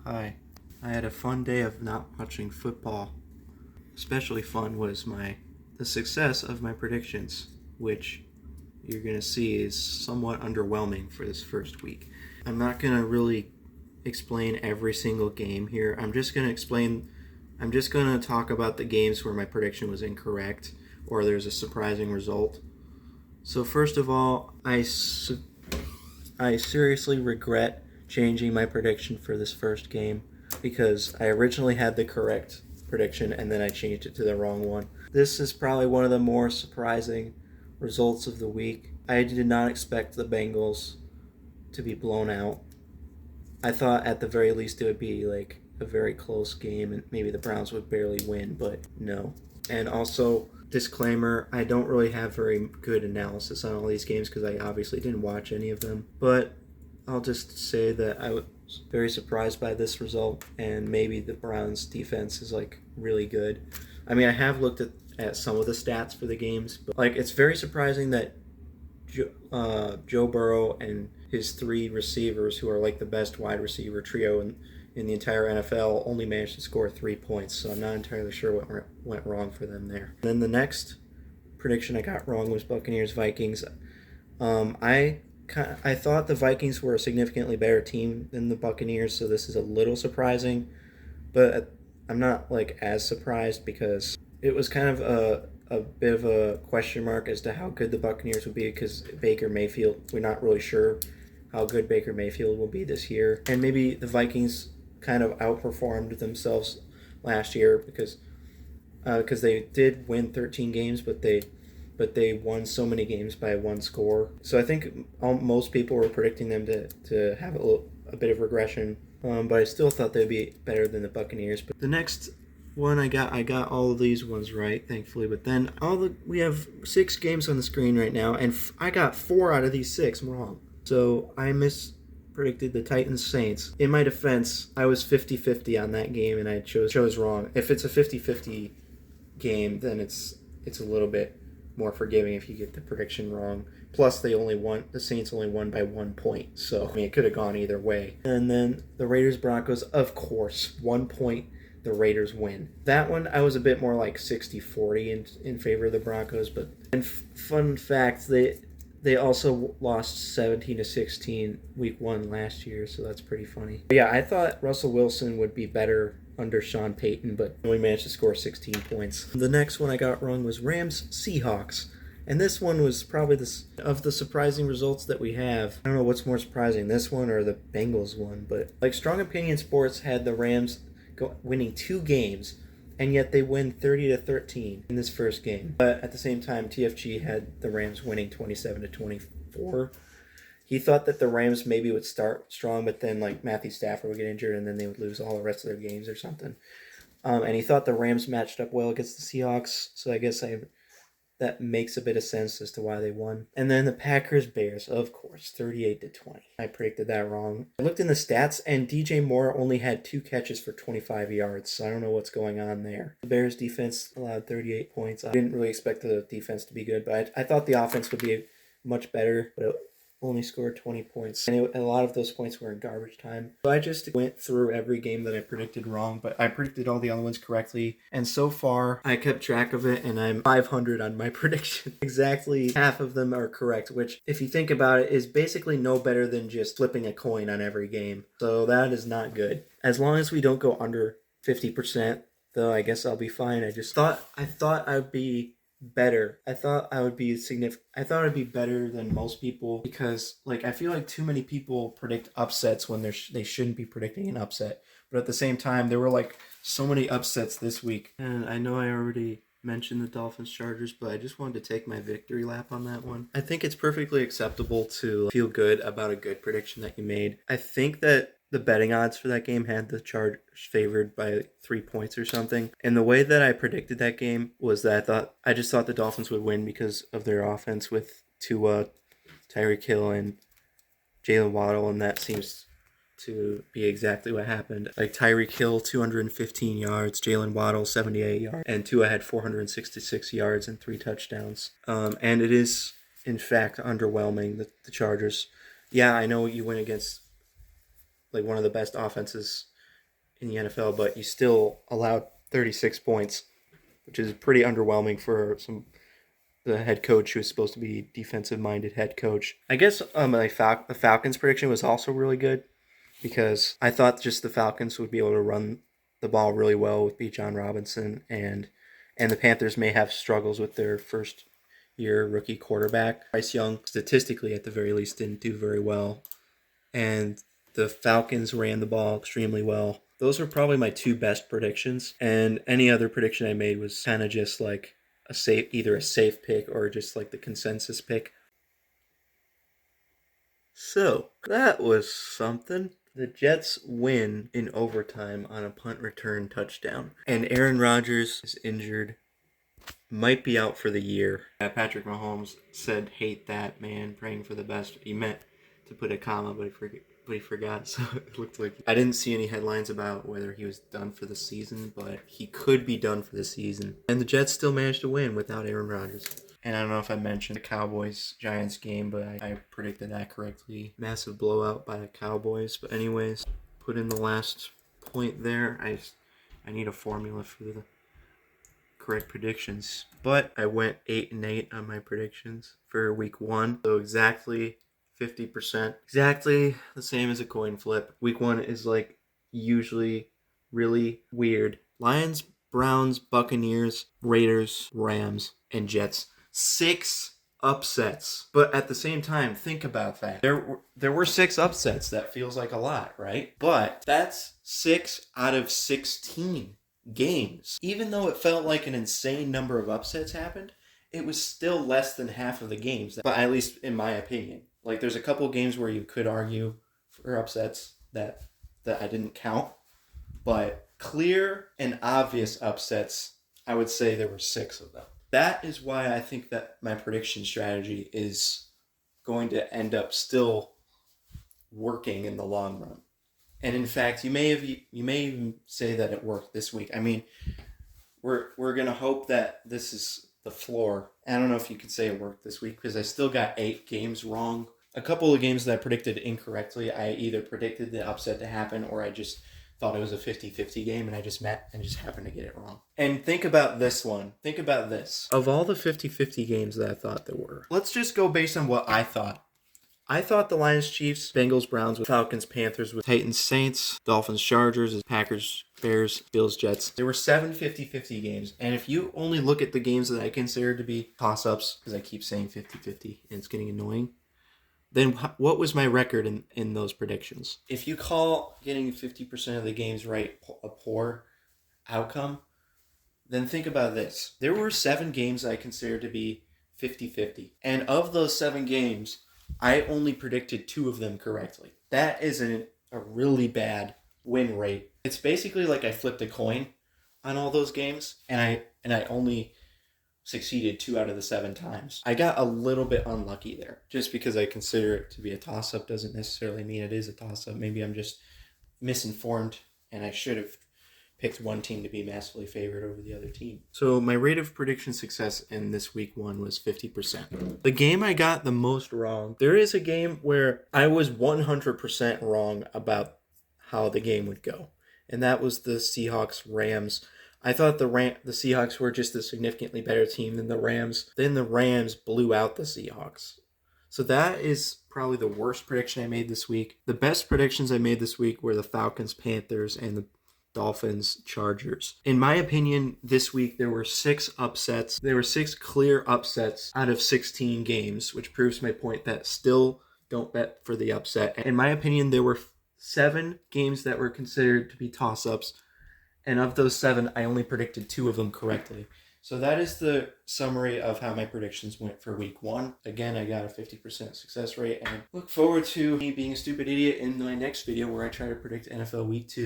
Hi. I had a fun day of not watching football. Especially fun was the success of my predictions, which you're gonna see is somewhat underwhelming for this first week. I'm not gonna really explain every single game here. I'm just gonna talk about the games where my prediction was incorrect or there's a surprising result. So first of all, I seriously regret changing my prediction for this first game because I originally had the correct prediction and then I changed it to the wrong one. This is probably one of the more surprising results of the week. I did not expect the Bengals to be blown out. I thought at the very least it would be like a very close game and maybe the Browns would barely win, but no. And also, disclaimer, I don't really have very good analysis on all these games because I obviously didn't watch any of them. But I'll just say that I was very surprised by this result, and maybe the Browns defense is like really good. I mean, I have looked at some of the stats for the games, but like it's very surprising that Joe Burrow and his three receivers, who are like the best wide receiver trio in the entire NFL, only managed to score 3 points. So I'm not entirely sure what went wrong for them there. Then the next prediction I got wrong was Buccaneers Vikings. I thought the Vikings were a significantly better team than the Buccaneers, so this is a little surprising, but I'm not like as surprised because it was kind of a bit of a question mark as to how good the Buccaneers would be because Baker Mayfield, we're not really sure how good Baker Mayfield will be this year. And maybe the Vikings kind of outperformed themselves last year because they did win 13 games, but they won so many games by one score. So I think most people were predicting them to have a bit of regression, but I still thought they'd be better than the Buccaneers. But the next one I got all of these ones right, thankfully. But then we have 6 games on the screen right now, and I got 4 out of these 6 wrong. So I predicted the Titans Saints. In my defense, I was 50-50 on that game, and I chose wrong. If it's a 50-50 game, then it's a little bit more forgiving if you get the prediction wrong. Plus, the Saints only won by 1 point, so I mean it could have gone either way. And then the Raiders Broncos, of course, 1 point. The Raiders win. That one I was a bit more like 60-40 in favor of the Broncos, but fun fact, they also lost 17-16 week 1 last year, so that's pretty funny. But yeah, I thought Russell Wilson would be better under Sean Payton, but only managed to score 16 points. The next one I got wrong was Rams Seahawks. And this one was probably of the surprising results that we have. I don't know what's more surprising, this one or the Bengals one, but like Strong Opinion Sports had the Rams winning 2 games, and yet they win 30-13 in this first game. But at the same time, TFG had the Rams winning 27-24. He thought that the Rams maybe would start strong, but then like Matthew Stafford would get injured, and then they would lose all the rest of their games or something. And he thought the Rams matched up well against the Seahawks, so I guess that makes a bit of sense as to why they won. And then the Packers Bears, of course, 38-20. I predicted that wrong. I looked in the stats, and DJ Moore only had 2 catches for 25 yards, so I don't know what's going on there. The Bears defense allowed 38 points. I didn't really expect the defense to be good, but I thought the offense would be much better, but it only scored 20 points. And a lot of those points were in garbage time. So I just went through every game that I predicted wrong, but I predicted all the other ones correctly. And so far, I kept track of it, and I'm 500 on my prediction. Exactly half of them are correct, which, if you think about it, is basically no better than just flipping a coin on every game. So that is not good. As long as we don't go under 50%, though, I guess I'll be fine. I thought I'd be better. I thought I would be significant. I thought I'd be better than most people because, like, I feel like too many people predict upsets when they shouldn't be predicting an upset. But at the same time, there were like so many upsets this week, and I know I already mentioned the Dolphins Chargers, but I just wanted to take my victory lap on that one. I think it's perfectly acceptable to feel good about a good prediction that you made. I think that the betting odds for that game had the Chargers favored by 3 points or something. And the way that I predicted that game was that I just thought the Dolphins would win because of their offense with Tua, Tyreek Hill, and Jalen Waddle, and that seems to be exactly what happened. Like Tyreek Hill, 215 yards, Jalen Waddle, 78 yards, and Tua had 466 yards and 3 touchdowns. And it is, in fact, underwhelming, the Chargers. Yeah, I know you win against like one of the best offenses in the NFL, but you still allowed 36 points, which is pretty underwhelming for the head coach who was supposed to be defensive-minded head coach. I guess the Falcons prediction was also really good because I thought just the Falcons would be able to run the ball really well with Bijan Robinson, and the Panthers may have struggles with their first year rookie quarterback. Bryce Young, statistically at the very least, didn't do very well, and the Falcons ran the ball extremely well. Those were probably my two best predictions, and any other prediction I made was kind of just like either a safe pick or just like the consensus pick. So that was something. The Jets win in overtime on a punt return touchdown, and Aaron Rodgers is injured, might be out for the year. Patrick Mahomes said, "Hate that, man, praying for the best." He meant to put a comma, but he forgot, so it looked like... I didn't see any headlines about whether he was done for the season, but he could be done for the season. And the Jets still managed to win without Aaron Rodgers. And I don't know if I mentioned the Cowboys-Giants game, but I predicted that correctly. Massive blowout by the Cowboys. But anyways, put in the last point there. I need a formula for the correct predictions. But I went 8-8 on my predictions for week 1. So exactly 50%. Exactly the same as a coin flip. Week 1 is like usually really weird. Lions, Browns, Buccaneers, Raiders, Rams, and Jets. 6 upsets. But at the same time, think about that. There were 6 upsets. That feels like a lot, right? But that's 6 out of 16 games. Even though it felt like an insane number of upsets happened, it was still less than half of the games. But at least in my opinion. Like, there's a couple of games where you could argue for upsets that I didn't count. But clear and obvious upsets, I would say there were 6 of them. That is why I think that my prediction strategy is going to end up still working in the long run. And in fact, you may even say that it worked this week. I mean, we're gonna hope that this is the floor. I don't know if you could say it worked this week because I still got 8 games wrong. A couple of games that I predicted incorrectly, I either predicted the upset to happen or I just thought it was a 50-50 game and I just happened to get it wrong. And think about this one. Think about this. Of all the 50-50 games that I thought there were, let's just go based on what I thought. I thought the Lions, Chiefs, Bengals, Browns, with Falcons, Panthers, with Titans, Saints, Dolphins, Chargers, Packers, Bears, Bills, Jets. There were 7 50-50 games. And if you only look at the games that I consider to be toss-ups, because I keep saying 50-50 and it's getting annoying, then what was my record in those predictions? If you call getting 50% of the games right a poor outcome, then think about this. There were 7 games I considered to be 50-50. And of those 7 games, I only predicted 2 of them correctly. That is a really bad win rate. It's basically like I flipped a coin on all those games, and I only succeeded 2 out of the 7 times. I got a little bit unlucky there. Just because I consider it to be a toss-up doesn't necessarily mean it is a toss-up. Maybe I'm just misinformed, and I should have picked one team to be massively favored over the other team. So my rate of prediction success in this week 1 was 50%. The game I got the most wrong, there is a game where I was 100% wrong about how the game would go. And that was the Seahawks-Rams. I thought the Seahawks were just a significantly better team than the Rams. Then the Rams blew out the Seahawks. So that is probably the worst prediction I made this week. The best predictions I made this week were the Falcons, Panthers, and the Dolphins, Chargers. In my opinion, this week there were 6 upsets. There were 6 clear upsets out of 16 games, which proves my point that still don't bet for the upset. In my opinion, there were 7 games that were considered to be toss-ups. And of those 7, I only predicted 2 of them correctly. So that is the summary of how my predictions went for week 1. Again, I got a 50% success rate, and look forward to me being a stupid idiot in my next video where I try to predict NFL week 2.